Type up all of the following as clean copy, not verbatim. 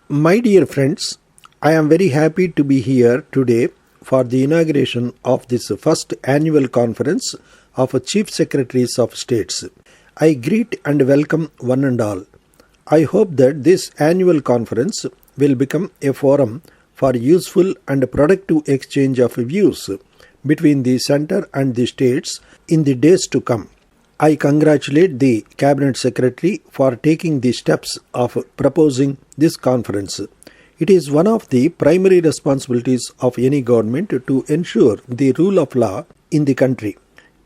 My dear friends, I am very happy to be here today for the inauguration of this first annual conference of Chief Secretaries of States. I greet and welcome one and all. I hope that this annual conference will become a forum for useful and productive exchange of views between the center and the states in the days to come. I congratulate the Cabinet Secretary for taking the steps of proposing this conference. It is one of the primary responsibilities of any government to ensure the rule of law in the country.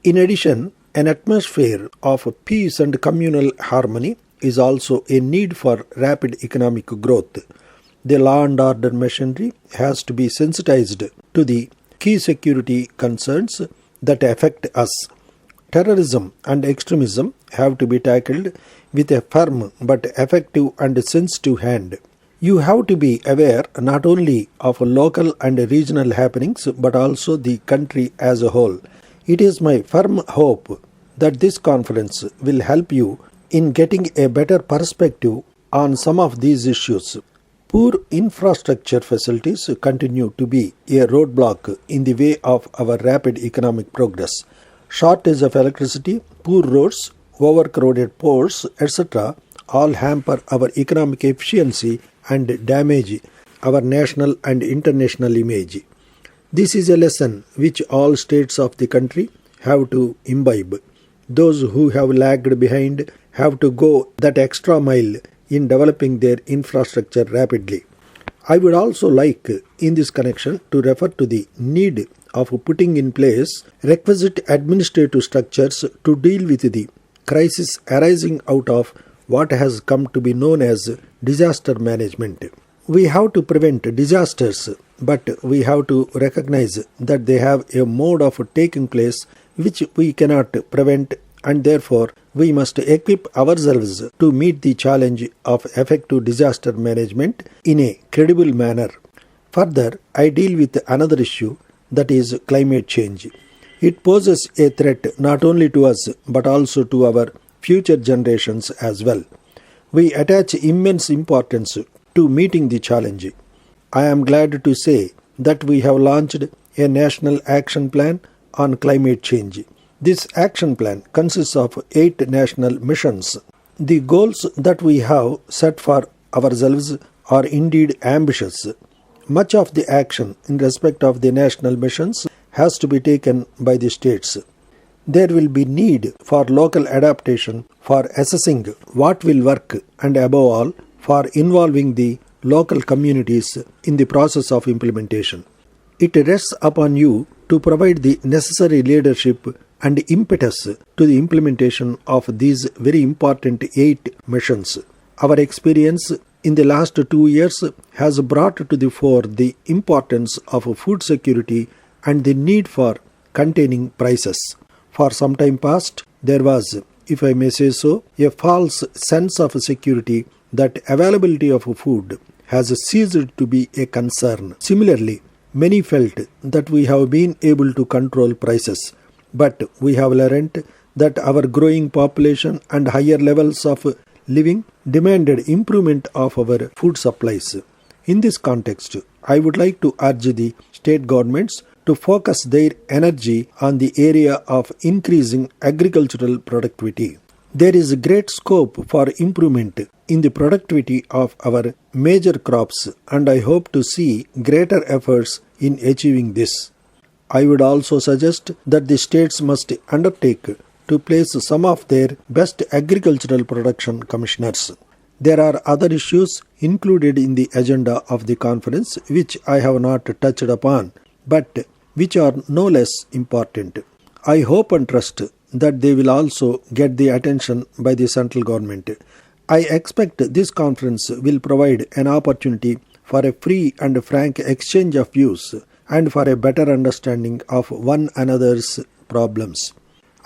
In addition, an atmosphere of peace and communal harmony is also a need for rapid economic growth. The law and order machinery has to be sensitized to the key security concerns that affect us. Terrorism and extremism have to be tackled with a firm but effective and sensitive hand. You have to be aware not only of local and regional happenings but also the country as a whole. It is my firm hope that this conference will help you in getting a better perspective on some of these issues. Poor infrastructure facilities continue to be a roadblock in the way of our rapid economic progress. Shortage of electricity, poor roads, overcrowded ports, etc. all hamper our economic efficiency and damage our national and international image. This is a lesson which all states of the country have to imbibe. Those who have lagged behind have to go that extra mile in developing their infrastructure rapidly. I would also like in this connection to refer to the need of putting in place requisite administrative structures to deal with the crisis arising out of what has come to be known as disaster management. We have to prevent disasters, but we have to recognize that they have a mode of taking place which we cannot prevent, and therefore we must equip ourselves to meet the challenge of effective disaster management in a credible manner. Further, I deal with another issue, that is climate change. It poses a threat not only to us but also to our future generations as well. We attach immense importance to meeting the challenge. I am glad to say that we have launched a national action plan on climate change. This action plan consists of 8 national missions. The goals that we have set for ourselves are indeed ambitious. Much of the action in respect of the national missions has to be taken by the states. There will be need for local adaptation for assessing what will work and above all for involving the local communities in the process of implementation. It rests upon you to provide the necessary leadership and impetus to the implementation of these very important 8 missions. Our experience in the last 2 years has brought to the fore the importance of food security and the need for containing prices. For some time past, there was, if I may say so, a false sense of security that availability of food has ceased to be a concern. Similarly, many felt that we have been able to control prices, but we have learnt that our growing population and higher levels of living demanded improvement of our food supplies. In this context, I would like to urge the state governments to focus their energy on the area of increasing agricultural productivity. There is great scope for improvement in the productivity of our major crops, and I hope to see greater efforts in achieving this. I would also suggest that the states must undertake to place some of their best agricultural production commissioners. There are other issues included in the agenda of the conference which I have not touched upon, but which are no less important. I hope and trust that they will also get the attention by the central government. I expect this conference will provide an opportunity for a free and frank exchange of views and for a better understanding of one another's problems.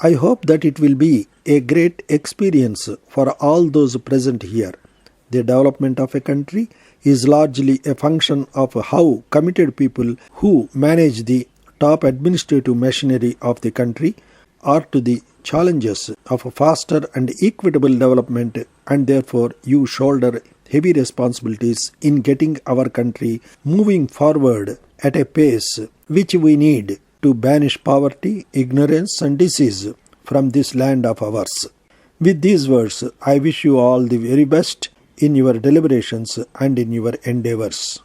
I hope that it will be a great experience for all those present here. The development of a country is largely a function of how committed people who manage the top administrative machinery of the country are to the challenges of faster and equitable development, and therefore you shoulder heavy responsibilities in getting our country moving forward at a pace which we need to banish poverty, ignorance and disease from this land of ours. With these words, I wish you all the very best in your deliberations and in your endeavors.